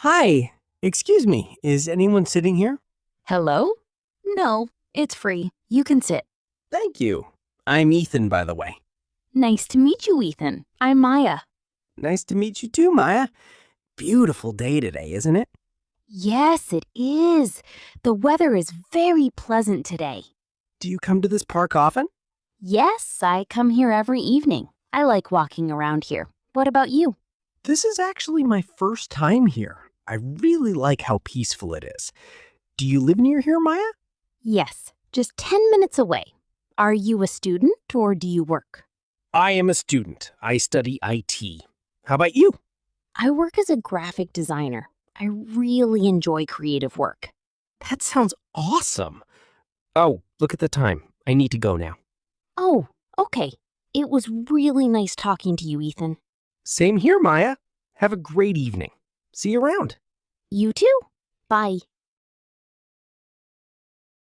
Hi, excuse me, is anyone sitting here? Hello? No, it's free. You can sit. Thank you. I'm Ethan, by the way. Nice to meet you, Ethan. I'm Maya. Nice to meet you too, Maya. Beautiful day today, isn't it? Yes, it is. The weather is very pleasant today. Do you come to this park often? Yes, I come here every evening. I like walking around here. What about you? This is actually my first time here. I really like how peaceful it is. Do you live near here, Maya? Yes, just 10 minutes away. Are you a student or do you work? I am a student. I study IT. How about you? I work as a graphic designer. I really enjoy creative work. That sounds awesome. Oh, look at the time. I need to go now. Oh, okay. It was really nice talking to you, Ethan. Same here, Maya. Have a great evening. See you around. You too. Bye.